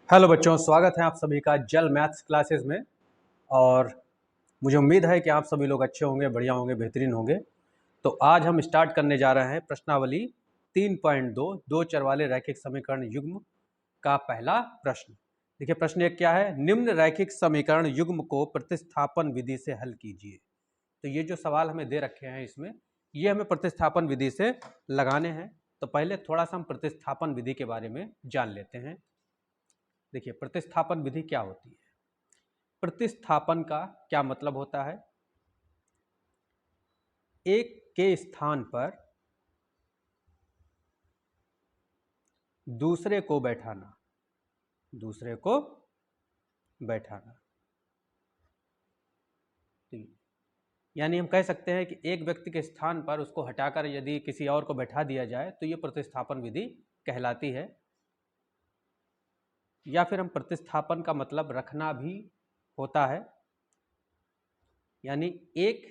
Hello बच्चों, स्वागत है आप सभी का जल मैथ्स क्लासेस में। और मुझे उम्मीद है कि आप सभी लोग अच्छे होंगे, बढ़िया होंगे, बेहतरीन होंगे। तो आज हम स्टार्ट करने जा रहे हैं प्रश्नावली 3.2 दो चर वाले रैखिक समीकरण युग्म का पहला प्रश्न। देखिए प्रश्न एक क्या है, निम्न रैखिक समीकरण युग्म को प्रतिस्थापन विधि से हल कीजिए। तो ये जो सवाल हमें दे रखे हैं इसमें ये हमें प्रतिस्थापन विधि से लगाने हैं। तो पहले थोड़ा सा हम प्रतिस्थापन विधि के बारे में जान लेते हैं। देखिए प्रतिस्थापन विधि क्या होती है। प्रतिस्थापन का क्या मतलब होता है, एक के स्थान पर दूसरे को बैठाना, दूसरे को बैठाना। तो यानी हम कह सकते हैं कि एक व्यक्ति के स्थान पर उसको हटाकर यदि किसी और को बैठा दिया जाए तो ये प्रतिस्थापन विधि कहलाती है। या फिर हम प्रतिस्थापन का मतलब रखना भी होता है, यानी एक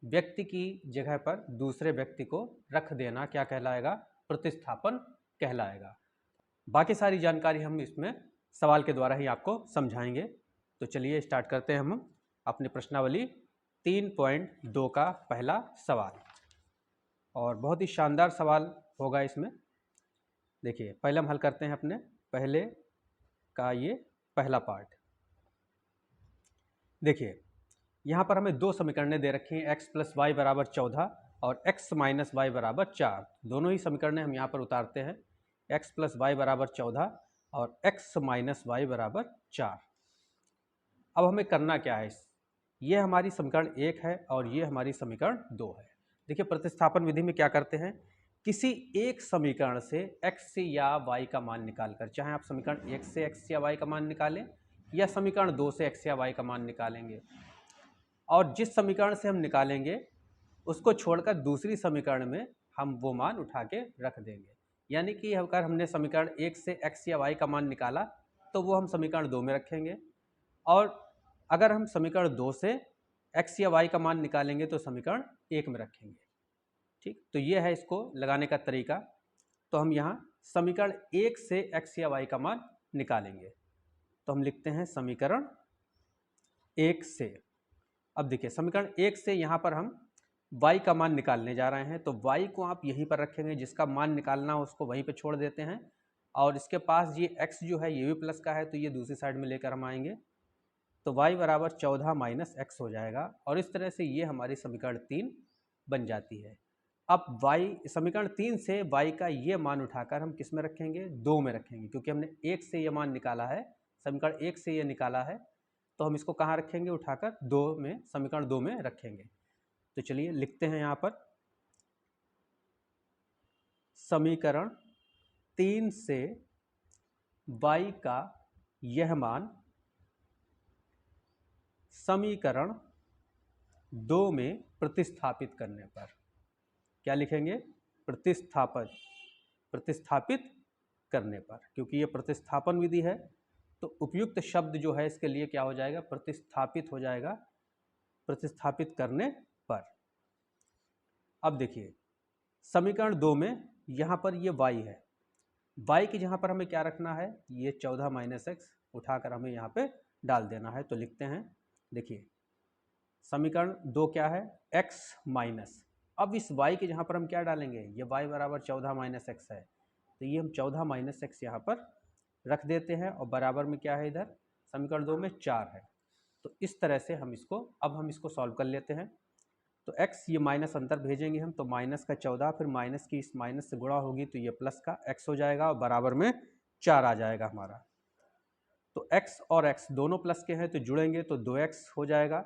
व्यक्ति की जगह पर दूसरे व्यक्ति को रख देना क्या कहलाएगा, प्रतिस्थापन कहलाएगा। बाकी सारी जानकारी हम इसमें सवाल के द्वारा ही आपको समझाएंगे। तो चलिए स्टार्ट करते हैं हम अपनी प्रश्नावली 3.2 का पहला सवाल। और बहुत ही शानदार सवाल होगा इसमें। देखिए पहले हम हल करते हैं अपने पहले का ये पहला पार्ट। देखिए यहाँ पर हमें दो समीकरणें दे रखी हैं, x + y = 14 और x - y = 4। दोनों ही समीकरणें हम यहाँ पर उतारते हैं, x + y = 14 और x - y = 4। अब हमें करना क्या है, ये हमारी समीकरण 1 है और ये हमारी समीकरण 2 है। देखिए प्रतिस्थापन विधि में क्या करते हैं, किसी एक समीकरण से x या y का मान निकालकर, चाहे आप समीकरण 1 से x या y का मान निकालें या समीकरण 2 से x या y का मान निकालेंगे, और जिस समीकरण से हम निकालेंगे उसको छोड़कर दूसरी समीकरण में हम वो मान उठा के रख देंगे। यानी कि अगर हमने समीकरण 1 से x या y का मान निकाला तो वो हम समीकरण 2 में रखेंगे, और अगर हम समीकरण 2 से x या y का मान निकालेंगे तो समीकरण 1 में रखेंगे। ठीक, तो ये है इसको लगाने का तरीका। तो हम यहाँ समीकरण 1 से x या y का मान निकालेंगे। तो हम लिखते हैं समीकरण 1 से। अब देखिए समीकरण 1 से यहाँ पर हम y का मान निकालने जा रहे हैं, तो y को आप यहीं पर रखेंगे, जिसका मान निकालना हो उसको वहीं पे छोड़ देते हैं, और इसके पास ये x जो है ये भी प्लस का है तो ये दूसरी साइड में लेकर हम आएंगे, तो y = 14 - x हो जाएगा। और इस तरह से ये हमारी समीकरण 3 बन जाती है। अब y समीकरण 3 से y का ये मान उठाकर हम किस में रखेंगे, 2 में रखेंगे, क्योंकि हमने 1 से ये मान निकाला है, समीकरण 1 से ये निकाला है, तो हम इसको कहाँ रखेंगे, उठाकर 2 में, समीकरण 2 में रखेंगे। तो चलिए लिखते हैं यहाँ पर समीकरण 3 से y का यह मान समीकरण 2 में प्रतिस्थापित करने पर क्या लिखेंगे, प्रतिस्थापित करने पर, क्योंकि ये प्रतिस्थापन विधि है तो उपयुक्त शब्द जो है इसके लिए क्या हो जाएगा, प्रतिस्थापित हो जाएगा, प्रतिस्थापित करने पर। अब देखिए समीकरण 2 में यहाँ पर ये y है, y की जहाँ पर हमें क्या रखना है, ये 14 - x उठाकर हमें यहाँ पे डाल देना है। तो लिखते हैं, देखिए समीकरण 2 क्या है, x माइनस, अब इस y की जहाँ पर हम क्या डालेंगे, ये y = 14 - x है, तो ये हम 14 - x यहाँ पर रख देते हैं, और बराबर में क्या है, इधर समीकरण 2 में 4 है। तो इस तरह से हम इसको, अब हम इसको सॉल्व कर लेते हैं। तो x ये माइनस अंतर भेजेंगे हम, तो माइनस का 14, फिर माइनस की इस माइनस से गुणा होगी तो ये प्लस का x हो जाएगा, और बराबर में 4 आ जाएगा हमारा। तो x और x दोनों प्लस के हैं तो जुड़ेंगे तो 2x हो जाएगा,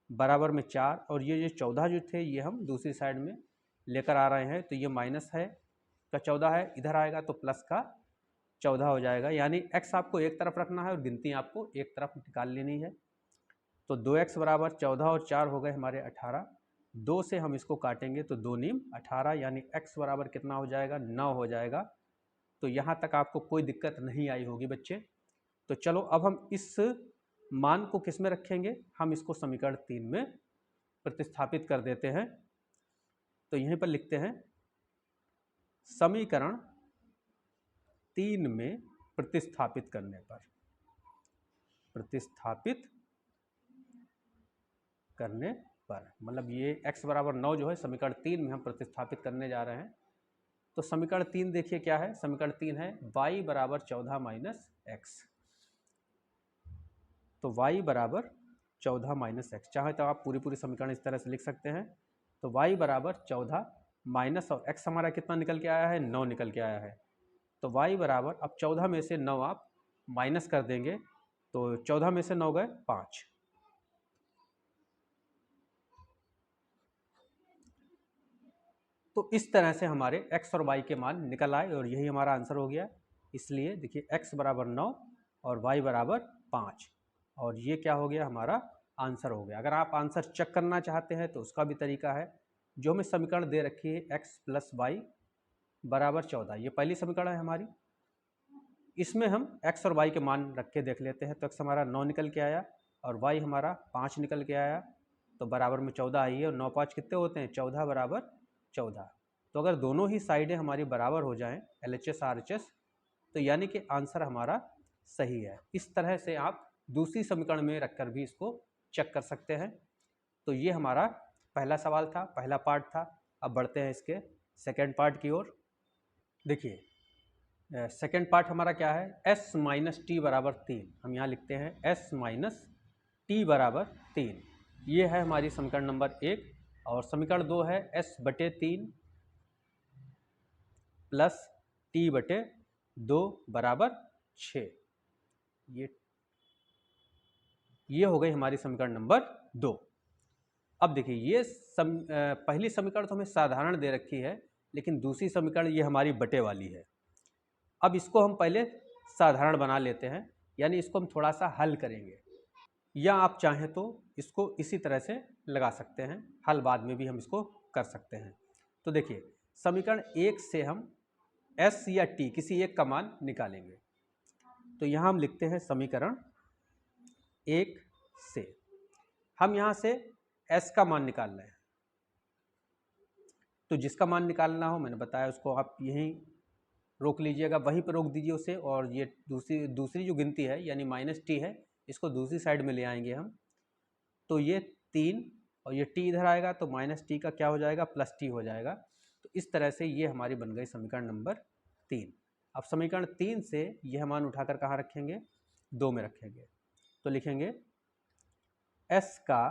बराबर में 4, और ये 14 जो थे ये हम दूसरी साइड में लेकर आ रहे हैं, तो ये माइनस है का 14 है, इधर आएगा तो प्लस का 14 हो जाएगा। यानी x आपको एक तरफ रखना है और गिनती आपको एक तरफ निकाल लेनी है। तो 2x = 14 और 4 हो गए हमारे 18, 2 से हम इसको काटेंगे तो 2 नीम 18, यानी x बराबर कितना हो जाएगा, 9 हो जाएगा। तो यहाँ तक आपको कोई दिक्कत नहीं आई होगी बच्चे। तो चलो अब हम इस मान को किस में रखेंगे, हम इसको समीकरण 3 में प्रतिस्थापित कर देते हैं। तो यहीं पर लिखते हैं समीकरण 3 में प्रतिस्थापित करने पर, प्रतिस्थापित करने पर, मतलब ये x बराबर 9 जो है समीकरण 3 में हम प्रतिस्थापित करने जा रहे हैं। तो समीकरण 3 देखिए क्या है, समीकरण 3 है y बराबर 14 माइनस एक्स। तो y बराबर 14 माइनस एक्स, चाहे तो आप पूरी समीकरण इस तरह से लिख सकते हैं। तो y बराबर 14 माइनस, और x हमारा कितना निकल के आया है, 9 निकल के आया है। तो y बराबर, अब 14 में से 9 आप माइनस कर देंगे तो 14 में से 9 गए 5। तो इस तरह से हमारे x और y के मान निकल आए और यही हमारा आंसर हो गया। इसलिए देखिए x बराबर 9 और y बराबर 5, और ये क्या हो गया, हमारा आंसर हो गया। अगर आप आंसर चेक करना चाहते हैं तो उसका भी तरीका है। जो हमें समीकरण दे रखी है x प्लस वाई बराबर 14, ये पहली समीकरण है हमारी। इसमें हम x और y के मान रख के देख लेते हैं। तो x हमारा 9 निकल के आया और y हमारा 5 निकल के आया, तो बराबर में 14 आई है, और 9 5 कितने होते हैं, 14 बराबर 14। तो अगर दोनों ही साइडें हमारी बराबर हो जाएं LHS RHS, तो यानी कि आंसर हमारा सही है। इस तरह से आप दूसरी समीकरण में रखकर भी इसको चेक कर सकते हैं। तो ये हमारा पहला सवाल था, पहला पार्ट था। अब बढ़ते हैं इसके सेकेंड पार्ट की ओर। देखिए सेकेंड पार्ट हमारा क्या है, s माइनस टी बराबर 3। हम यहाँ लिखते हैं s माइनस टी बराबर 3। ये है हमारी समीकरण नंबर 1। और समीकरण 2 है s बटे 3 प्लस टी बटे 2 बराबर 6। ये हो गई हमारी समीकरण नंबर 2। अब देखिए ये पहली समीकरण तो हमें साधारण दे रखी है, लेकिन दूसरी समीकरण ये हमारी बटे वाली है। अब इसको हम पहले साधारण बना लेते हैं, यानी इसको हम थोड़ा सा हल करेंगे, या आप चाहें तो इसको इसी तरह से लगा सकते हैं, हल बाद में भी हम इसको कर सकते हैं। तो देखिए समीकरण 1 से हम s या t किसी एक का मान निकालेंगे। तो यहाँ हम लिखते हैं समीकरण 1 से हम यहाँ से s का मान निकाल रहे हैं। तो जिसका मान निकालना हो मैंने बताया उसको आप यहीं रोक लीजिएगा, वहीं पर रोक दीजिए उसे, और ये दूसरी जो गिनती है यानी माइनस टी है, इसको दूसरी साइड में ले आएंगे हम। तो ये 3 और ये t इधर आएगा तो माइनस टी का क्या हो जाएगा, प्लस टी हो जाएगा। तो इस तरह से ये हमारी बन गई समीकरण नंबर 3। अब समीकरण 3 से यह मान उठाकर कहाँ रखेंगे, 2 में रखेंगे। तो लिखेंगे s का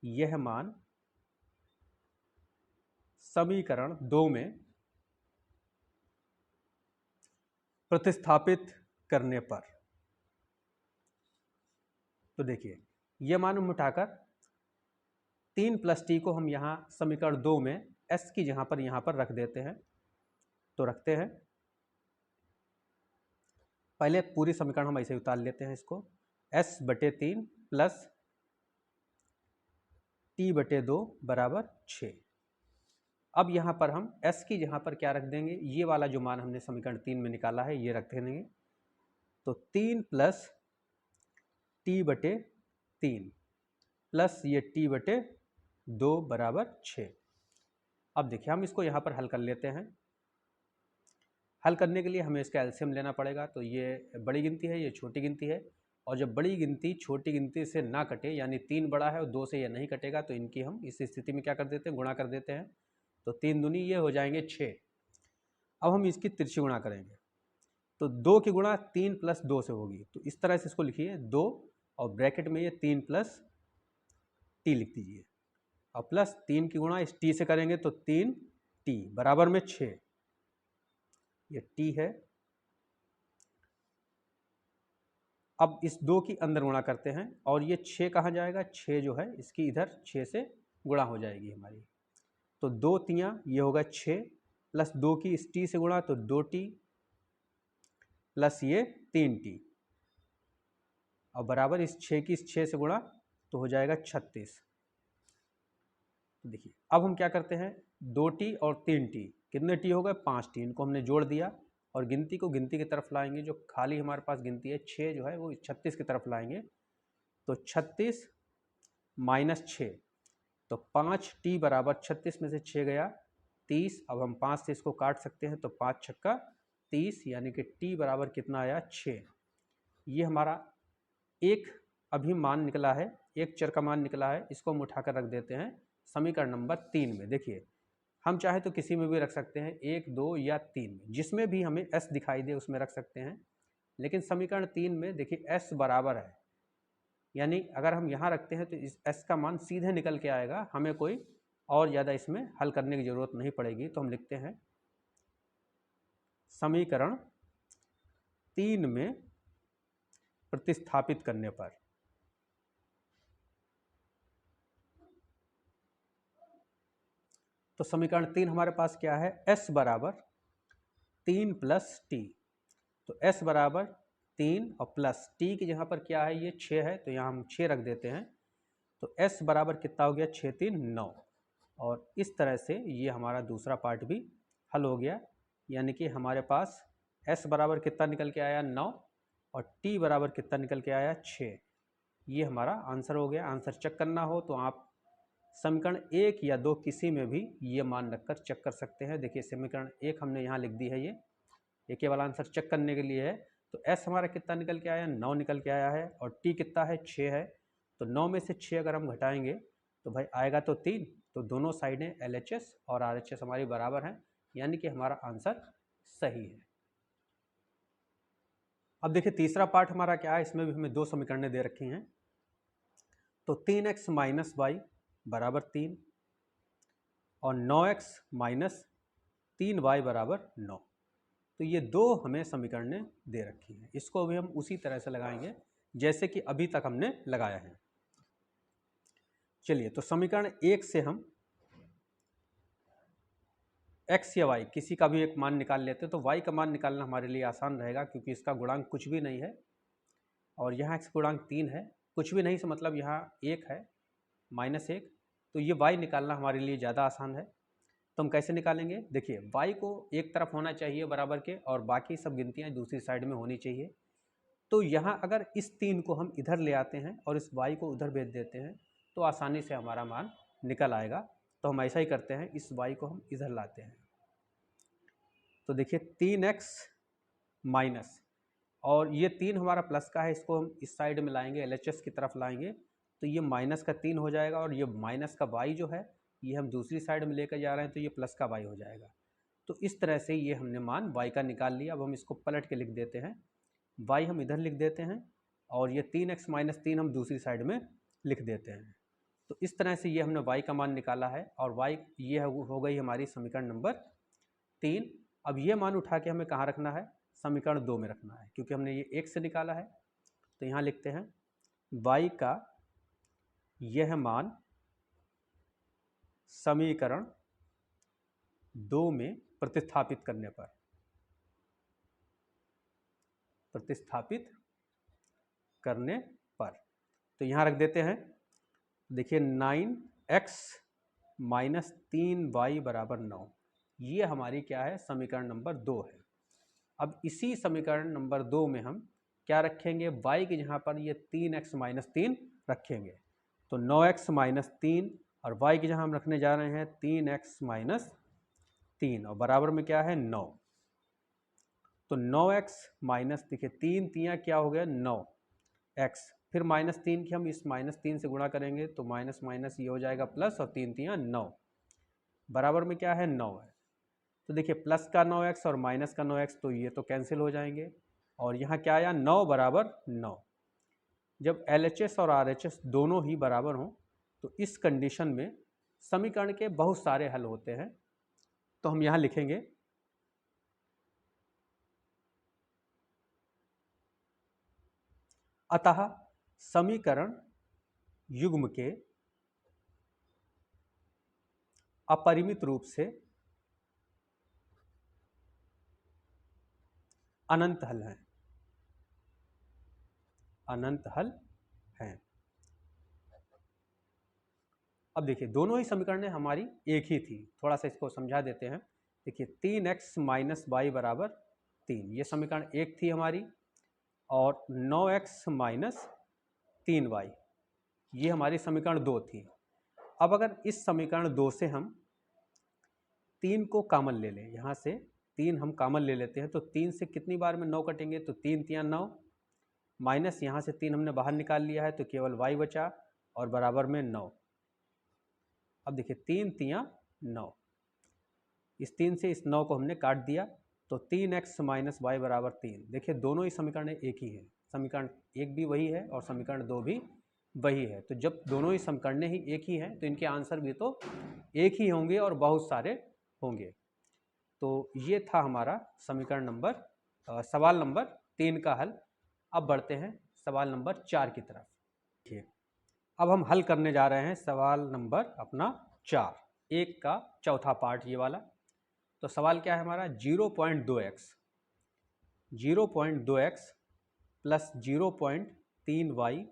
यह मान समीकरण 2 में प्रतिस्थापित करने पर। तो देखिए यह मान हम उठाकर 3 प्लस टी को हम यहाँ समीकरण 2 में s की जगह पर यहाँ पर रख देते हैं। तो रखते हैं, पहले पूरी समीकरण हम ऐसे उतार लेते हैं इसको, s बटे 3 प्लस टी बटे 2 बराबर 6। अब यहाँ पर हम s की जगह पर क्या रख देंगे, ये वाला जो मान हमने समीकरण 3 में निकाला है ये रख देंगे। तो 3 प्लस टी बटे 3 प्लस ये टी बटे 2 बराबर 6। अब देखिए हम इसको यहाँ पर हल कर लेते हैं। हल करने के लिए हमें इसका एलसीएम लेना पड़ेगा। तो ये बड़ी गिनती है, ये छोटी गिनती है, और जब बड़ी गिनती छोटी गिनती से ना कटे, यानी 3 बड़ा है और 2 से ये नहीं कटेगा, तो इनकी हम इस स्थिति में क्या कर देते हैं, गुणा कर देते हैं। तो 3 दूनी ये हो जाएंगे 6। अब हम इसकी तिरछी गुणा करेंगे, तो 2 की गुणा 3 प्लस 2 से होगी। तो इस तरह से इसको लिखिए 2 और ब्रैकेट में ये 3 प्लस टी लिख दीजिए, और प्लस 3 की गुणा इस टी से करेंगे तो 3 टी बराबर में 6। ये टी है। अब इस 2 की अंदर गुणा करते हैं, और ये 6 कहाँ जाएगा, 6 जो है इसकी इधर 6 से गुणा हो जाएगी हमारी। तो 2 तियाँ ये होगा 6 प्लस 2 की इस टी से गुणा तो 2 टी प्लस ये 3 टी, और बराबर इस 6 की इस 6 से गुणा तो हो जाएगा 36। तो देखिए अब हम क्या करते हैं, 2 टी और 3 टी, कितने टी हो गए, 5 टी, इनको हमने जोड़ दिया और गिनती को गिनती की तरफ लाएंगे। जो खाली हमारे पास गिनती है 6 जो है वो 36 की तरफ लाएंगे। तो 36 माइनस 6, तो 5 टी बराबर 36 में से 6 गया 30। अब हम 5 से इसको काट सकते हैं, तो 5 छक्का 30 यानी कि t बराबर कितना आया 6। ये हमारा एक अभी मान निकला है, एक चर का मान निकला है, इसको हम उठाकर रख देते हैं समीकरण नंबर 3 में। देखिए हम चाहे तो किसी में भी रख सकते हैं, 1, 2 या 3 में, जिसमें भी हमें s दिखाई दे उसमें रख सकते हैं। लेकिन समीकरण 3 में देखिए s बराबर है, यानी अगर हम यहाँ रखते हैं तो इस s का मान सीधे निकल के आएगा, हमें कोई और ज़्यादा इसमें हल करने की ज़रूरत नहीं पड़ेगी। तो हम लिखते हैं समीकरण 3 में प्रतिस्थापित करने पर तो समीकरण 3 हमारे पास क्या है, s बराबर 3 प्लस टी। तो s बराबर 3 और प्लस टी की जगह पर क्या है, ये 6 है, तो यहाँ हम 6 रख देते हैं। तो s बराबर कितना हो गया, 6 3 9। और इस तरह से ये हमारा दूसरा पार्ट भी हल हो गया, यानी कि हमारे पास s बराबर कितना निकल के आया 9 और t बराबर कितना निकल के आया 6। ये हमारा आंसर हो गया। आंसर चेक करना हो तो आप समीकरण 1 या 2 किसी में भी ये मान रखकर चेक कर सकते हैं। देखिए समीकरण 1 हमने यहाँ लिख दी है, ये केवल आंसर चेक करने के लिए है। तो s हमारा कितना निकल के आया, 9 निकल के आया है, और t कितना है, 6 है। तो 9 में से 6 अगर हम घटाएंगे तो भाई आएगा तो 3। तो दोनों साइडें LHS और RHS हमारी बराबर हैं, यानी कि हमारा आंसर सही है। अब देखिए तीसरा पार्ट हमारा क्या है, इसमें भी हमें 2 समीकरणें दे रखी हैं। तो 3x माइनस वाई बराबर 3 और 9x माइनस 3y बराबर 9। तो ये 2 हमें समीकरणें दे रखी हैं, इसको भी हम उसी तरह से लगाएंगे जैसे कि अभी तक हमने लगाया है। चलिए, तो समीकरण 1 से हम x या y किसी का भी एक मान निकाल लेते हैं। तो y का मान निकालना हमारे लिए आसान रहेगा, क्योंकि इसका गुणांक कुछ भी नहीं है और यहाँ x गुणांक 3 है। कुछ भी नहीं से मतलब यहाँ 1 है, -1। तो ये y निकालना हमारे लिए ज़्यादा आसान है। तो हम कैसे निकालेंगे, देखिए y को एक तरफ होना चाहिए बराबर के, और बाकी सब गिनतियाँ दूसरी साइड में होनी चाहिए। तो यहाँ अगर इस 3 को हम इधर ले आते हैं और इस y को उधर भेज देते हैं तो आसानी से हमारा मान निकल आएगा। तो हम ऐसा ही करते हैं, इस y को हम इधर लाते हैं। तो देखिए 3x माइनस, और ये 3 हमारा प्लस का है, इसको हम इस साइड में लाएंगे, LHS की तरफ लाएंगे, तो ये माइनस का 3 हो जाएगा, और ये माइनस का y जो है ये हम दूसरी साइड में लेकर जा रहे हैं, तो ये प्लस का y हो जाएगा। तो इस तरह से ये हमने मान y का निकाल लिया। अब हम इसको पलट के लिख देते हैं, y हम इधर लिख देते हैं और ये 3x माइनस 3 हम दूसरी साइड में लिख देते हैं। तो इस तरह से ये हमने y का मान निकाला है, और y ये हो गई हमारी समीकरण नंबर 3। अब ये मान उठा के हमें कहाँ रखना है, समीकरण 2 में रखना है, क्योंकि हमने ये 1 से निकाला है। तो यहाँ लिखते हैं y का यह मान समीकरण 2 में प्रतिस्थापित करने पर, तो यहाँ रख देते हैं। देखिए 9x माइनस 3y बराबर 9, ये हमारी क्या है, समीकरण नंबर 2 है। अब इसी समीकरण नंबर 2 में हम क्या रखेंगे, y की जहाँ पर ये 3x माइनस 3 रखेंगे। तो 9x माइनस 3 और y की जहाँ हम रखने जा रहे हैं 3x माइनस 3, और बराबर में क्या है 9। तो 9x माइनस, देखिए 3 3 क्या हो गया 9x, फिर -3 की हम इस -3 से गुणा करेंगे तो माइनस माइनस ये हो जाएगा प्लस, और 3 3 9, बराबर में क्या है 9 है। तो देखिए प्लस का 9x और माइनस का 9x, तो ये तो कैंसिल हो जाएंगे, और यहाँ क्या आया 9 बराबर 9। जब LHS और RHS दोनों ही बराबर हों तो इस कंडीशन में समीकरण के बहुत सारे हल होते हैं। तो हम यहाँ लिखेंगे अतः समीकरण युग्म के अपरिमित रूप से अनंत हल हैं, अनंत हल हैं। अब देखिए दोनों ही समीकरणें हमारी एक ही थी, थोड़ा सा इसको समझा देते हैं। देखिए 3x माइनस वाई बराबर 3, ये समीकरण 1 थी हमारी, और 9x माइनस 3y ये हमारी समीकरण 2 थी। अब अगर इस समीकरण 2 से हम 3 को कॉमन ले लें यहाँ से, 3 हम कॉमन ले लेते हैं, तो 3 से कितनी बार में 9 कटेंगे, तो 3 तियाँ 9, माइनस यहाँ से 3 हमने बाहर निकाल लिया है तो केवल y बचा और बराबर में 9। अब देखिए 3 तियाँ 9, इस 3 से इस 9 को हमने काट दिया तो 3x माइनस वाई बराबर 3। देखिए दोनों ही समीकरण एक ही है, समीकरण 1 भी वही है और समीकरण 2 भी वही है। तो जब दोनों ही समीकरण ही एक ही हैं तो इनके आंसर भी तो एक ही होंगे और बहुत सारे होंगे। तो ये था हमारा समीकरण नंबर सवाल नंबर 3 का हल। अब बढ़ते हैं सवाल नंबर 4 की तरफ। देखिए अब हम हल करने जा रहे हैं सवाल नंबर अपना 4, 1 का चौथा पार्ट ये वाला। तो सवाल क्या है हमारा, 0.2x प्लस 0.3y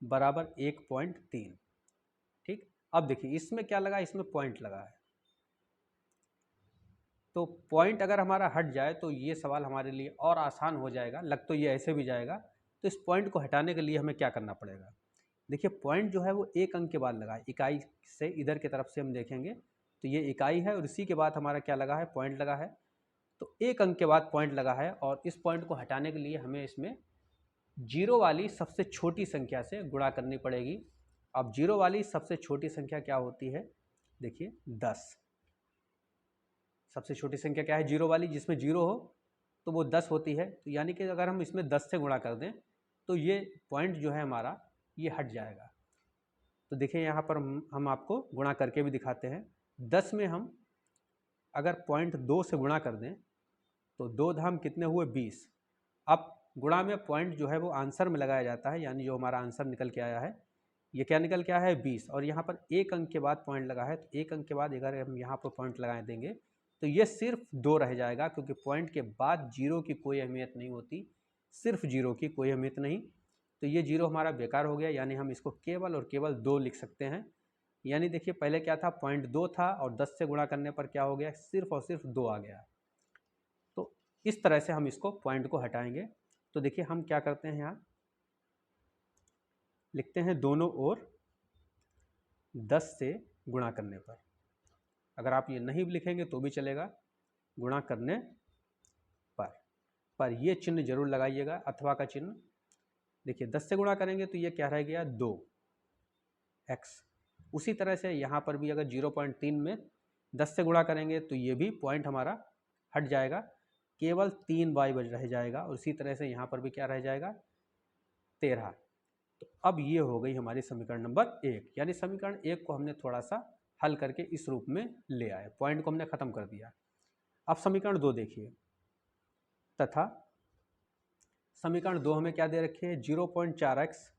बराबर 1.3। ठीक, अब देखिए इसमें क्या लगा, इसमें पॉइंट लगा है, तो पॉइंट अगर हमारा हट जाए तो ये सवाल हमारे लिए और आसान हो जाएगा। लग तो ये ऐसे भी जाएगा, तो इस पॉइंट को हटाने के लिए हमें क्या करना पड़ेगा। देखिए पॉइंट जो है वो एक अंक के बाद लगा है, इकाई से इधर की तरफ से हम देखेंगे तो ये इकाई है और इसी के बाद हमारा क्या लगा है, पॉइंट लगा है। तो एक अंक के बाद पॉइंट लगा है और इस पॉइंट को हटाने के लिए हमें इसमें जीरो वाली सबसे छोटी संख्या से गुणा करनी पड़ेगी। अब जीरो वाली सबसे छोटी संख्या क्या होती है, देखिए 10। सबसे छोटी संख्या क्या है जीरो वाली, जिसमें जीरो हो तो वो 10 होती है। तो यानी कि अगर हम इसमें 10 से गुणा कर दें तो ये पॉइंट जो है हमारा ये हट जाएगा। तो देखिए यहाँ पर हम आपको गुणा करके भी दिखाते हैं। 10 में हम अगर पॉइंट 2 से गुणा कर दें तो 2 धाम कितने हुए 20। अब गुणा में पॉइंट जो है वो आंसर में लगाया जाता है, यानी जो हमारा आंसर निकल के आया है ये क्या निकल के आया है 20, और यहाँ पर एक अंक के बाद पॉइंट लगा है तो एक अंक के बाद अगर हम यहाँ पर पॉइंट लगा देंगे तो ये सिर्फ 2 रह जाएगा, क्योंकि पॉइंट के बाद जीरो की कोई अहमियत नहीं होती, सिर्फ जीरो की कोई अहमियत नहीं। तो ये जीरो हमारा बेकार हो गया, यानी हम इसको केवल और केवल 2 लिख सकते हैं। यानी देखिए पहले क्या था, पॉइंट 2 था और 10 से गुणा करने पर क्या हो गया, सिर्फ और सिर्फ 2 आ गया। तो इस तरह से हम इसको पॉइंट को हटाएंगे। तो देखिए हम क्या करते हैं, यहाँ लिखते हैं दोनों ओर 10 से गुणा करने पर। अगर आप ये नहीं लिखेंगे तो भी चलेगा, गुणा करने पर ये चिन्ह जरूर लगाइएगा, अथवा का चिन्ह। देखिए 10 से गुणा करेंगे तो ये क्या रह गया 2x। उसी तरह से यहाँ पर भी अगर 0.3 में 10 से गुणा करेंगे तो ये भी पॉइंट हमारा हट जाएगा, केवल 3y रह जाएगा। और उसी तरह से यहाँ पर भी क्या रह जाएगा 13। तो अब ये हो गई हमारी समीकरण नंबर 1, यानी समीकरण 1 को हमने थोड़ा सा हल करके इस रूप में ले आए, पॉइंट को हमने खत्म कर दिया। अब समीकरण 2 देखिए, तथा समीकरण 2 हमें क्या दे रखी है, 0.4x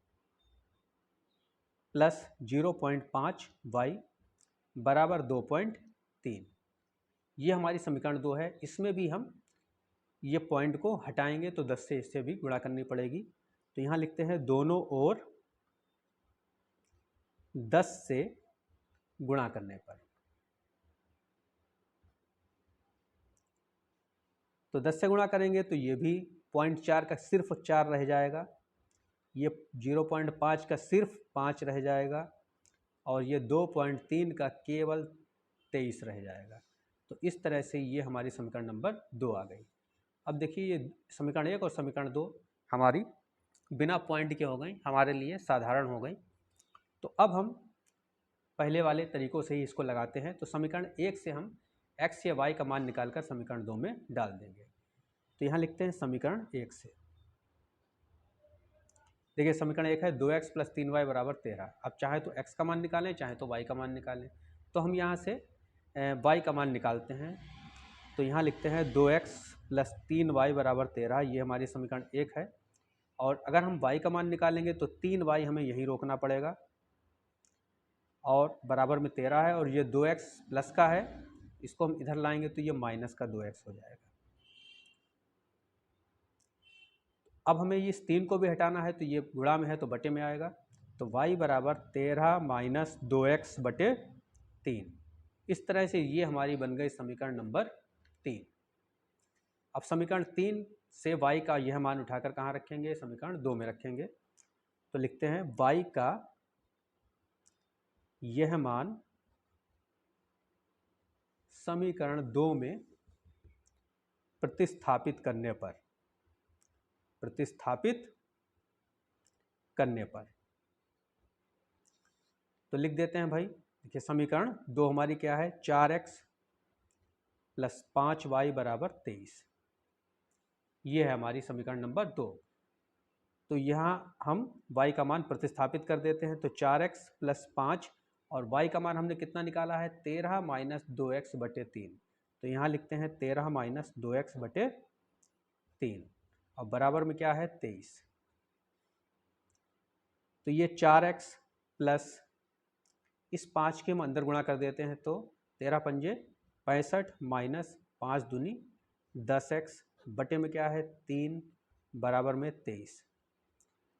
प्लस 0.5y बराबर 2.3। ये हमारी समीकरण 2 है। इसमें भी हम ये पॉइंट को हटाएंगे तो 10 से इससे भी गुणा करनी पड़ेगी। तो यहाँ लिखते हैं दोनों ओर 10 से गुणा करने पर। तो 10 से गुणा करेंगे तो ये भी 0.4 का सिर्फ 4 रह जाएगा, ये 0.5 का सिर्फ 5 रह जाएगा और ये 2.3 का केवल 23 रह जाएगा। तो इस तरह से ये हमारी समीकरण नंबर 2 आ गई। अब देखिए ये समीकरण 1 और समीकरण 2 हमारी बिना पॉइंट के हो गई, हमारे लिए साधारण हो गई। तो अब हम पहले वाले तरीकों से ही इसको लगाते हैं। तो समीकरण 1 से हम x या y का मान निकालकर समीकरण 2 में डाल देंगे। तो यहाँ लिखते हैं समीकरण 1 से, देखिए समीकरण 1 है 2x प्लस 3y बराबर 13। अब चाहे तो x का मान निकालें, चाहे तो y का मान निकालें। तो हम यहाँ से y का मान निकालते हैं। तो यहाँ लिखते हैं 2x प्लस 3y बराबर 13, ये हमारी समीकरण 1 है। और अगर हम y का मान निकालेंगे तो 3y हमें यहीं रोकना पड़ेगा और बराबर में 13 है, और ये 2x प्लस का है, इसको हम इधर लाएंगे तो ये माइनस का 2x हो जाएगा। अब हमें इस 3 को भी हटाना है, तो ये गुणा में है तो बटे में आएगा। तो y बराबर 13 माइनस 2x बटे 3। इस तरह से ये हमारी बन गई समीकरण नंबर 3। अब समीकरण 3 से y का यह मान उठाकर कहाँ रखेंगे, समीकरण 2 में रखेंगे। तो लिखते हैं y का यह मान समीकरण 2 में प्रतिस्थापित करने पर, प्रतिस्थापित करने पर। तो लिख देते हैं भाई, देखिए समीकरण 2 हमारी क्या है, 4x प्लस 5y बराबर 23। ये है हमारी समीकरण नंबर 2। तो यहाँ हम y का मान प्रतिस्थापित कर देते हैं, तो 4x प्लस 5 और y का मान हमने कितना निकाला है, 13 माइनस 2x बटे 3। तो यहाँ लिखते हैं 13 माइनस 2x बटे 3 और बराबर में क्या है, 23। तो ये 4x प्लस इस 5 के हम अंदर गुणा कर देते हैं, तो 13 पंजे 65 माइनस 5 दूनी 10x बटे में क्या है, 3 बराबर में 23।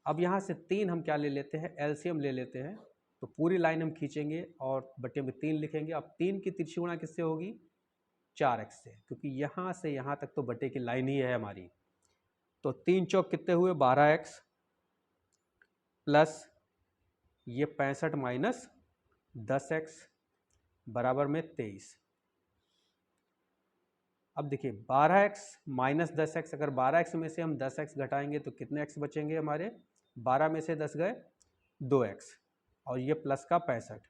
अब यहाँ से 3 हम क्या ले लेते हैं, एलसीएम ले लेते हैं। तो पूरी लाइन हम खींचेंगे और बटे में 3 लिखेंगे। अब 3 की तिरछी गुणा किससे होगी, 4x से, क्योंकि यहाँ से यहाँ तक तो बटे की लाइन ही है हमारी। तो 3 चौक कितने हुए, 12x प्लस ये 65 माइनस 10x बराबर में 23। अब देखिए 12x माइनस 10x, अगर 12x में से हम 10x घटाएंगे तो कितने x बचेंगे हमारे, 12 में से 10 गए 2x और ये प्लस का 65,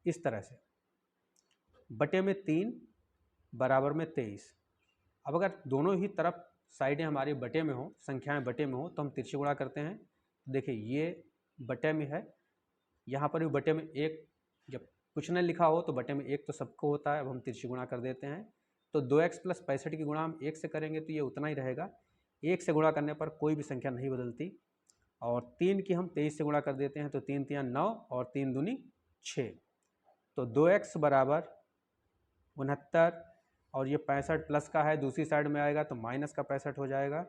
इस तरह से बटे में 3 बराबर में 23। अब अगर दोनों ही तरफ साइडें हमारी बटे में हो, संख्याएं बटे में हो, तो हम तिरछी गुणा करते हैं। देखिए ये बटे में है, यहाँ पर भी बटे में 1, जब कुछ न लिखा हो तो बटे में 1 तो सबको होता है। अब हम तिरछी गुणा कर देते हैं, तो 2x प्लस 65 की गुणा हम 1 से करेंगे तो ये उतना ही रहेगा। 1 से गुणा करने पर कोई भी संख्या नहीं बदलती। और 3 की हम 23 से गुणा कर देते हैं, तो 3 तियाँ 9 और 3 दूनी 6। तो 2x बराबर 69 और ये 65 प्लस का है, दूसरी साइड में आएगा तो माइनस का 65 हो जाएगा।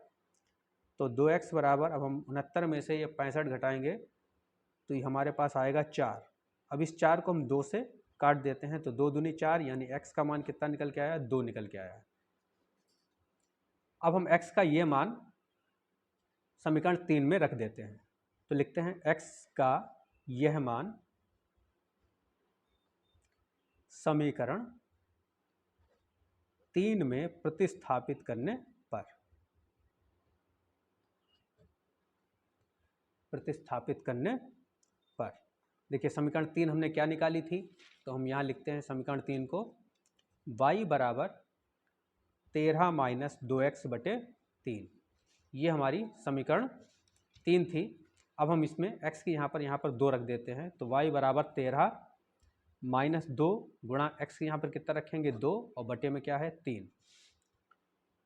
तो 2x बराबर, अब हम 69 में से ये 65 घटाएंगे तो ये हमारे पास आएगा 4। अब इस 4 को हम 2 से काट देते हैं, तो 2 दूनी 4, यानी x का मान कितना निकल के आया, 2 निकल के आया। अब हम x का ये मान समीकरण 3 में रख देते हैं। तो लिखते हैं x का यह मान समीकरण 3 में प्रतिस्थापित करने पर, प्रतिस्थापित करने पर। देखिए समीकरण 3 हमने क्या निकाली थी, तो हम यहाँ लिखते हैं समीकरण 3 को, y बराबर 13 माइनस 2x बटे 3। ये हमारी समीकरण 3 थी। अब हम इसमें x की यहाँ पर 2 रख देते हैं, तो y बराबर 13 माइनस 2 गुणा x की यहाँ पर कितना रखेंगे, 2 और बटे में क्या है, 3।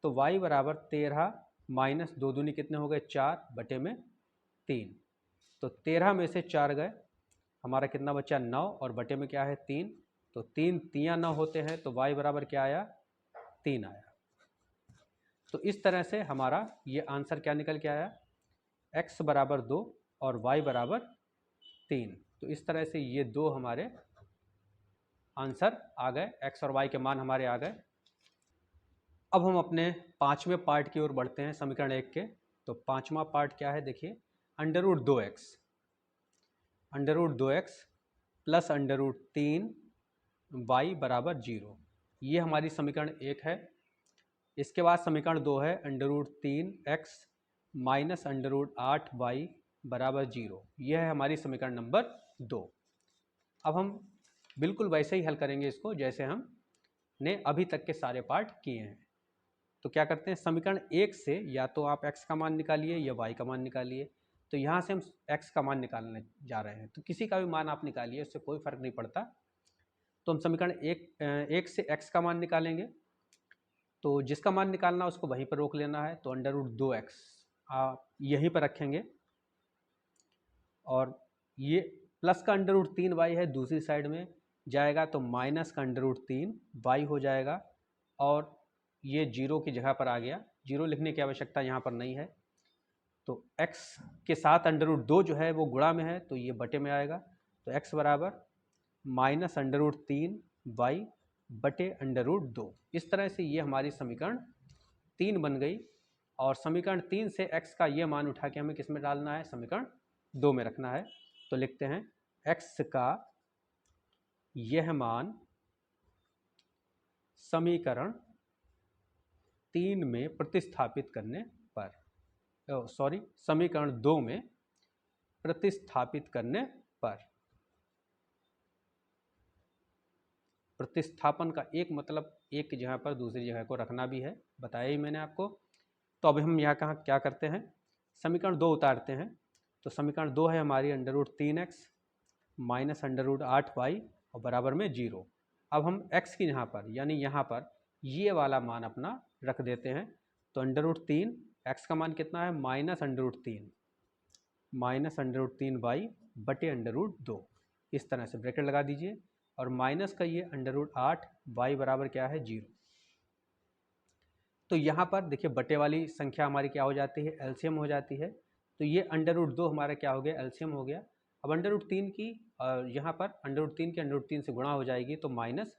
तो y बराबर 13 माइनस 2 दूनी कितने हो गए, 4 बटे में 3। तो 13 में से 4 गए, हमारा कितना बचा, 9 और बटे में क्या है, 3। तो 3 तियाँ 9 होते हैं, तो y बराबर क्या आया, 3 आया। तो इस तरह से हमारा ये आंसर क्या निकल के आया, x बराबर 2 और y बराबर 3। तो इस तरह से ये दो हमारे आंसर आ गए, x और y के मान हमारे आ गए। अब हम अपने 5वें पार्ट की ओर बढ़ते हैं समीकरण 1 के। तो 5वां पार्ट क्या है, देखिए, under root 2x, under root 2x plus under root 3 y बराबर 0। ये हमारी समीकरण 1 है। इसके बाद समीकरण 2 है, under root 3x minus under root 8y बराबर 0। यह है हमारी समीकरण नंबर 2। अब हम बिल्कुल वैसे ही हल करेंगे इसको जैसे हमने अभी तक के सारे पार्ट किए हैं। तो क्या करते हैं, समीकरण 1 से या तो आप x का मान निकालिए या y का मान निकालिए। तो यहाँ से हम x का मान निकालने जा रहे हैं, तो किसी का भी मान आप निकालिए, उससे कोई फर्क नहीं पड़ता। तो हम समीकरण 1 से x का मान निकालेंगे, तो जिसका मान निकालना उसको वहीं पर रोक लेना है। तो अंडर रूट 2x आप यहीं पर रखेंगे और ये प्लस का अंडर रूट 3y है, दूसरी साइड में जाएगा तो माइनस का अंडर रूट 3y हो जाएगा और ये 0 की जगह पर आ गया। 0 लिखने की आवश्यकता यहाँ पर नहीं है। तो x के साथ अंडर रूट 2 जो है वो गुणा में है, तो ये बटे में आएगा। तो x बराबर माइनस अंडर रूट 3y बटे अंडर रूट 2। इस तरह से ये हमारी समीकरण 3 बन गई। और समीकरण 3 से x का ये मान उठा के हमें किस में डालना है, समीकरण 2 में रखना है। तो लिखते हैं x का यह मान समीकरण 3 में प्रतिस्थापित करने पर, समीकरण 2 में प्रतिस्थापित करने पर। प्रतिस्थापन का एक मतलब एक जगह पर दूसरी जगह को रखना भी है, बताया ही मैंने आपको। तो अब हम यहाँ कहाँ क्या करते हैं, समीकरण 2 उतारते हैं। तो समीकरण 2 है हमारी √3x माइनस √8y और बराबर में 0। अब हम x की यहाँ पर यानी यहाँ पर ये वाला मान अपना रख देते हैं। तो √3 x का मान कितना है -√3 -√3y बटे √2, इस तरह से ब्रैकेट लगा दीजिए। और माइनस का ये √8 y बराबर क्या है 0। तो यहाँ पर देखिए बटे वाली संख्या हमारी क्या हो जाती है, एलसीएम हो जाती है। तो ये √2 हमारा क्या हो गया, एलसीएम हो गया। अब √3 की यहाँ पर √3 की √3 से गुणा हो जाएगी, तो माइनस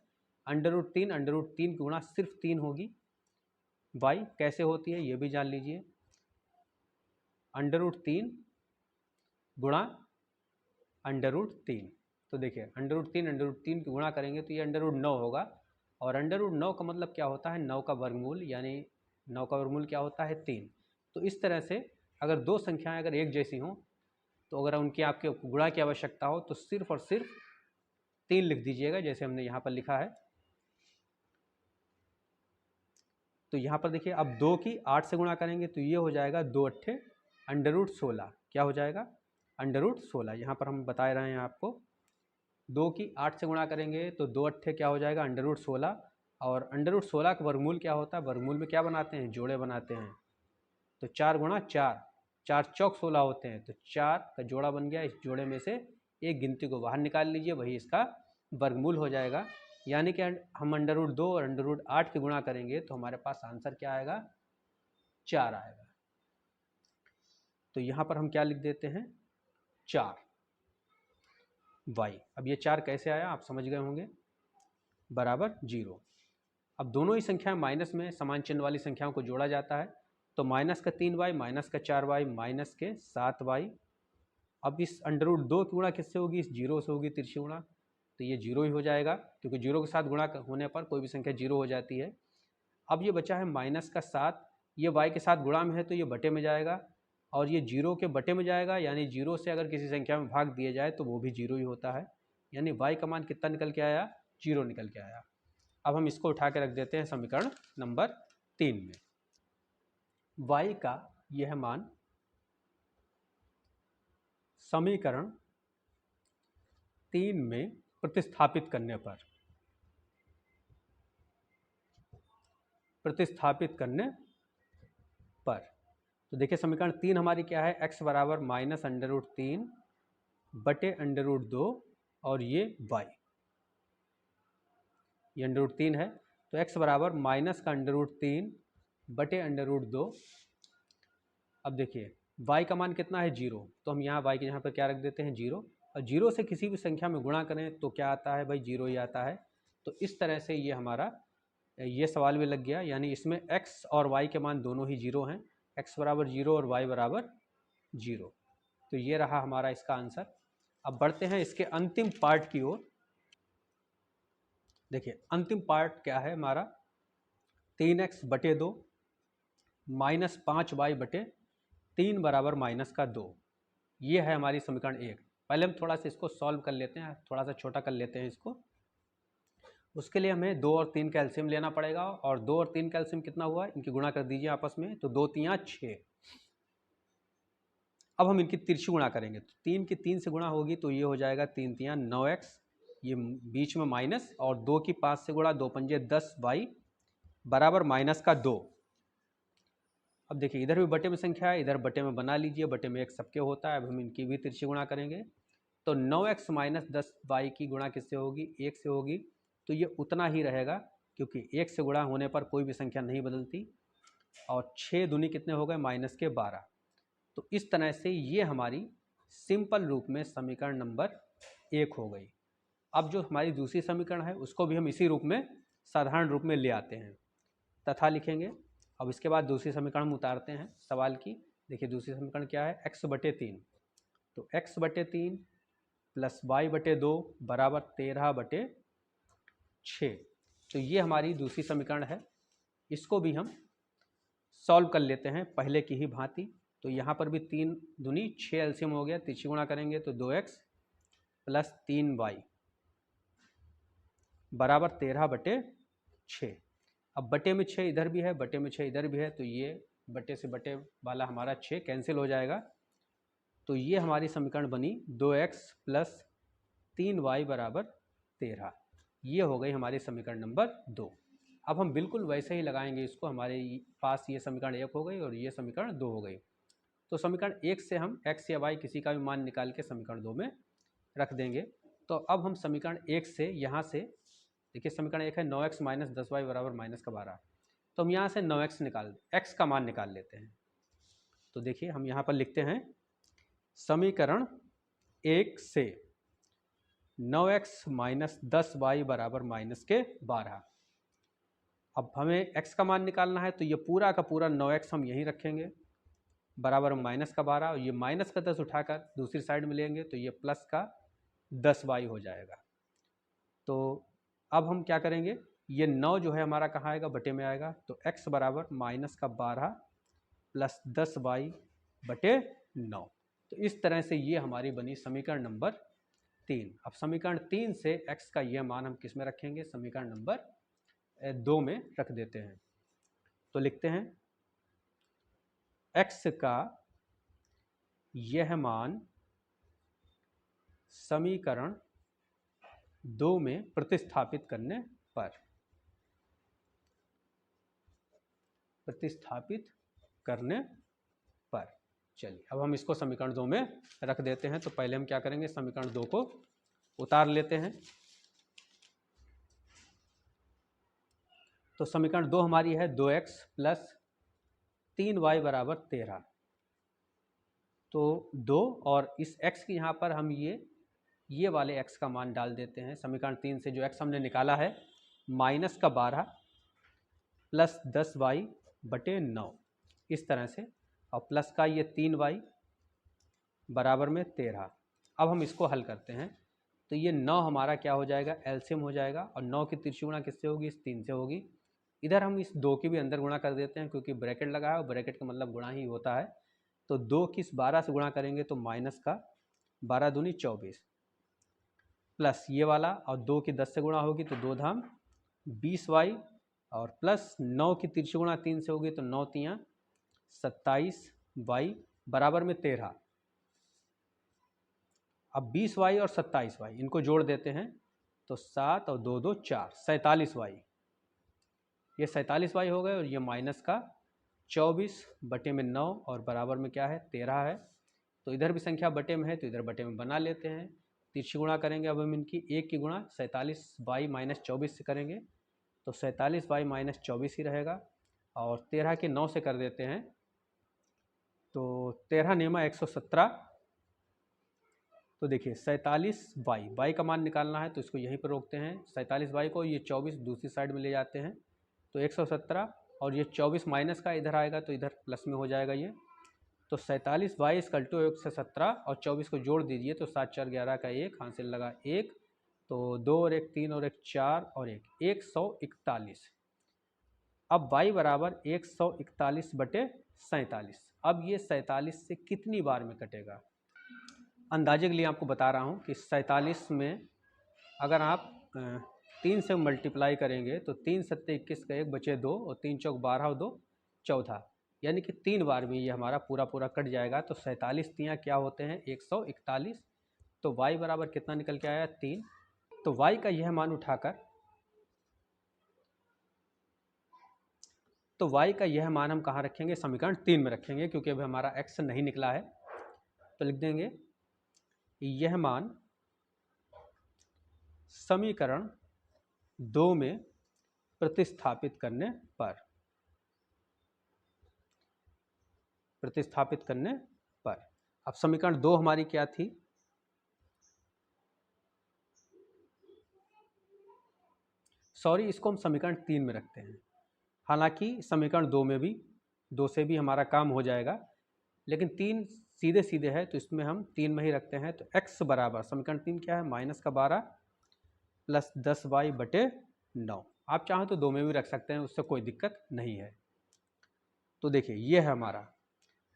√3 की गुणा सिर्फ 3 होगी। y कैसे होती है ये भी जान लीजिए, √3 गुणा √3। तो देखिए √3 की गुणा करेंगे तो ये √9 होगा। और √9 का मतलब क्या होता है, 9 का वर्गमूल, यानी 9 का वर्गमूल क्या होता है 3। तो इस तरह से अगर दो संख्याएं अगर एक जैसी हों तो अगर उनकी आपके गुणा की आवश्यकता हो तो सिर्फ और सिर्फ 3 लिख दीजिएगा, जैसे हमने यहाँ पर लिखा है। तो यहाँ पर देखिए अब 2 की 8 से गुणा करेंगे तो ये हो जाएगा 2 अट्ठे √16। क्या हो जाएगा √16, यहाँ पर हम बता रहे हैं आपको। 2 की 8 से गुणा करेंगे तो 2 अट्ठे क्या हो जाएगा √16। और √16 का वर्गमूल क्या होता है, वर्गमूल में क्या बनाते हैं, जोड़े बनाते हैं। तो 4 गुणा 4, 4 चौक 16 होते हैं। तो 4 का जोड़ा बन गया, इस जोड़े में से एक गिनती को बाहर निकाल लीजिए, वही इसका वर्गमूल हो जाएगा। यानी कि हम √2 और √8 की गुणा करेंगे तो हमारे पास आंसर क्या आएगा, 4 आएगा। तो यहाँ पर हम क्या लिख देते हैं, 4 y। अब ये 4 कैसे आया आप समझ गए होंगे, बराबर 0। अब दोनों ही संख्याएं माइनस में समान चिन्ह वाली संख्याओं को जोड़ा जाता है। तो माइनस का 3y माइनस का 4y माइनस के 7y। अब इस √2 की गुणा किससे होगी, इस 0 से होगी, तिरछी गुणा। तो ये 0 ही हो जाएगा, क्योंकि 0 के साथ गुणा होने पर कोई भी संख्या 0 हो जाती है। अब ये बचा है माइनस का 7, ये y के साथ गुणा में है तो ये बटे में जाएगा, और ये 0 के बटे में जाएगा, यानी 0 से अगर किसी संख्या में भाग दिया जाए तो वो भी 0 ही होता है। यानी y का मान कितना निकल के आया, 0 निकल के आया। अब हम इसको उठा के रख देते हैं समीकरण नंबर 3 में। y का यह मान समीकरण 3 में प्रतिस्थापित करने पर तो देखिए समीकरण 3 हमारी क्या है, x बराबर -√3 बटे √2 और ये y, ये √3 है। तो x बराबर माइनस का √3 बटे √2। अब देखिए y का मान कितना है 0, तो हम यहाँ y के यहाँ पर क्या रख देते हैं 0। और 0 से किसी भी संख्या में गुणा करें तो क्या आता है भाई, 0 ही आता है। तो इस तरह से ये हमारा ये सवाल भी लग गया, यानी इसमें x और y के मान दोनों ही 0 हैं, x बराबर 0 और y बराबर 0। तो ये रहा हमारा इसका आंसर। अब बढ़ते हैं इसके अंतिम पार्ट की ओर। देखिए अंतिम पार्ट क्या है हमारा, 3x बटे 2 माइनस 5y बटे 3 बराबर -2। ये है हमारी समीकरण 1। पहले हम थोड़ा सा इसको सॉल्व कर लेते हैं, थोड़ा सा छोटा कर लेते हैं इसको। उसके लिए हमें 2 और 3 का एलसीएम लेना पड़ेगा, और 2 और 3 का एलसीएम कितना हुआ, इनकी गुणा कर दीजिए आपस में। तो 2 3 6। अब हम इनकी तिरछी गुणा करेंगे, तो 3 की 3 से गुणा होगी तो ये हो जाएगा 3 3 9x, ये बीच में माइनस, और 2 की 5 से गुणा, 2 पंजे 10y बराबर -2। अब देखिए इधर भी बटे में संख्या है, इधर बटे में बना लीजिए, बटे में एक सबके होता है। अब हम इनकी भी तिरछी गुणा करेंगे, तो 9x - 10y की गुणा किससे होगी, 1 से होगी। तो ये उतना ही रहेगा, क्योंकि 1 से गुणा होने पर कोई भी संख्या नहीं बदलती। और 6 दूनी कितने हो गए, -12। तो इस तरह से ये हमारी सिंपल रूप में समीकरण नंबर 1 हो गई। अब जो हमारी दूसरी समीकरण है उसको भी हम इसी रूप में साधारण रूप में ले आते हैं, तथा लिखेंगे। अब इसके बाद दूसरी समीकरण हम उतारते हैं सवाल की। देखिए दूसरी समीकरण क्या है, x बटे 3। तो x बटे 3 प्लस y बटे 2 बराबर 13 बटे 6। तो ये हमारी दूसरी समीकरण है। इसको भी हम सॉल्व कर लेते हैं पहले की ही भांति। तो यहाँ पर भी 3 दूनी 6 एलसीएम हो गया, तिरछी गुणा करेंगे तो 2x प्लस 3y बराबर 13/6। अब बटे में 6 इधर भी है, बटे में 6 इधर भी है, तो ये बटे से बटे वाला हमारा 6 कैंसिल हो जाएगा। तो ये हमारी समीकरण बनी 2x प्लस 3y बराबर 13। ये हो गई हमारी समीकरण नंबर 2। अब हम बिल्कुल वैसे ही लगाएंगे इसको, हमारे पास ये समीकरण 1 हो गई और ये समीकरण 2 हो गई। तो समीकरण 1 से हम x या y किसी का भी मान निकाल के समीकरण 2 में रख देंगे। तो अब हम समीकरण 1 से यहाँ से देखिए, समीकरण 1 है 9x माइनस 10y बराबर माइनस का 12। तो हम यहाँ से 9x x का मान निकाल लेते हैं। तो देखिए हम यहाँ पर लिखते हैं समीकरण 1 से 9x माइनस 10y बराबर माइनस के 12। अब हमें x का मान निकालना है, तो ये पूरा का पूरा 9x हम यहीं रखेंगे बराबर माइनस का 12, और ये माइनस का 10 उठाकर दूसरी साइड में लेंगे तो ये प्लस का 10y हो जाएगा। तो अब हम क्या करेंगे, ये 9 जो है हमारा कहाँ आएगा, बटे में आएगा। तो x बराबर माइनस का 12 प्लस 10y बटे 9। तो इस तरह से ये हमारी बनी समीकरण नंबर 3। अब समीकरण 3 से x का यह मान हम किस में रखेंगे, समीकरण नंबर 2 में रख देते हैं। तो लिखते हैं x का यह मान समीकरण 2 में प्रतिस्थापित करने पर, चलिए अब हम इसको समीकरण 2 में रख देते हैं। तो पहले हम क्या करेंगे, समीकरण 2 को उतार लेते हैं। तो समीकरण 2 हमारी है 2x प्लस 3y बराबर 13। तो 2 और इस x की यहाँ पर हम ये वाले x का मान डाल देते हैं। समीकरण 3 से जो x हमने निकाला है माइनस का 12 प्लस 10y बटे 9, इस तरह से, और प्लस का ये 3y बराबर में 13। अब हम इसको हल करते हैं। तो ये 9 हमारा क्या हो जाएगा, एलसीएम हो जाएगा, और 9 की तिरछी गुणा किससे होगी, इस 3 से होगी। इधर हम इस 2 की भी अंदर गुणा कर देते हैं, क्योंकि ब्रैकेट लगा है और ब्रैकेट का मतलब गुणा ही होता है। तो 2 की इस 12 से गुणा करेंगे तो माइनस का 12 दूनी 24 प्लस ये वाला, और 2 की 10 से गुणा होगी तो 2 धाम 20y, और प्लस 9 की तिरछी गुणा 3 से होगी तो 9 तियाँ 27y बराबर में 13। अब 20y और 27y इनको जोड़ देते हैं तो 7 और 2 2 4, 47y, ये 47y हो गए, और ये माइनस का 24 बटे में 9 और बराबर में क्या है, 13 है। तो इधर भी संख्या बटे में है तो इधर बटे में बना लेते हैं। तिरछी गुणा करेंगे अब हम इनकी, 1 की गुणा 47y माइनस 24 से करेंगे तो 47y माइनस 24 ही रहेगा, और 13 के 9 से कर देते हैं तो 13 नेमा 117। तो देखिए 47y का मान निकालना है तो इसको यहीं पर रोकते हैं, 47y को ये 24 दूसरी साइड में ले जाते हैं तो 117, और ये 24 माइनस का इधर आएगा तो इधर प्लस में हो जाएगा ये। तो 47y इक्वल टू 117 और 24 को जोड़ दीजिए तो 7 4 11 का 1, हासिल लगा 1, तो 2 और 1 3 और 1 4 और 1 141। अब y बराबर 141 बटे 47। अब ये 47 से कितनी बार में कटेगा, अंदाजे के लिए आपको बता रहा हूँ कि 47 में अगर आप 3 से मल्टीप्लाई करेंगे तो 3 सत्ते 21 का 1 बचे 2, और 3 चौक 12 और 2 14, यानी कि 3 बार में ये हमारा पूरा कट जाएगा। तो 47 तियाँ क्या होते हैं, 141। तो y बराबर कितना निकल के आया, 3। तो y का यह मान उठाकर, तो y का यह मान हम कहाँ रखेंगे, समीकरण 3 में रखेंगे, क्योंकि अभी हमारा x नहीं निकला है। तो लिख देंगे यह मान समीकरण 2 में प्रतिस्थापित करने पर, अब समीकरण 2 हमारी क्या थी, सॉरी इसको हम समीकरण 3 में रखते हैं। हालांकि समीकरण 2 में भी 2 से भी हमारा काम हो जाएगा, लेकिन 3 सीधे सीधे है तो इसमें हम 3 में ही रखते हैं। तो x बराबर समीकरण 3 क्या है, माइनस का 12 प्लस 10y बटे 9। आप चाहें तो 2 में भी रख सकते हैं, उससे कोई दिक्कत नहीं है। तो देखिए ये है हमारा,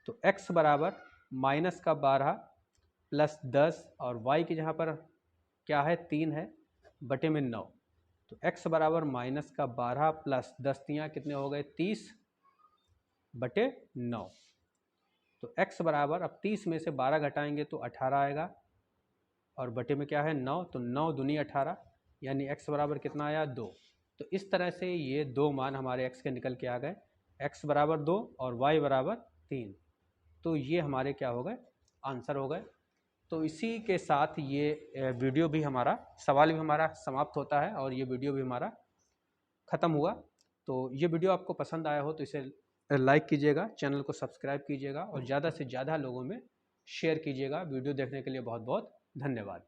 तो x बराबर माइनस का 12 प्लस 10 और y की जहाँ पर क्या है 3 है बटे में 9, तो x बराबर माइनस का 12 प्लस 10 कितने हो गए 30 बटे 9। तो x बराबर अब 30 में से 12 घटाएंगे तो 18 आएगा और बटे में क्या है 9, तो 9 दूनी 18 यानी x बराबर कितना आया 2। तो इस तरह से ये दो मान हमारे x के निकल के आ गए, x बराबर 2 और y बराबर 3। तो ये हमारे क्या हो गए आंसर हो गए। तो इसी के साथ ये वीडियो भी हमारा, सवाल भी हमारा समाप्त होता है और ये वीडियो भी हमारा ख़त्म हुआ। तो ये वीडियो आपको पसंद आया हो तो इसे लाइक कीजिएगा, चैनल को सब्सक्राइब कीजिएगा और ज़्यादा से ज़्यादा लोगों में शेयर कीजिएगा। वीडियो देखने के लिए बहुत बहुत धन्यवाद।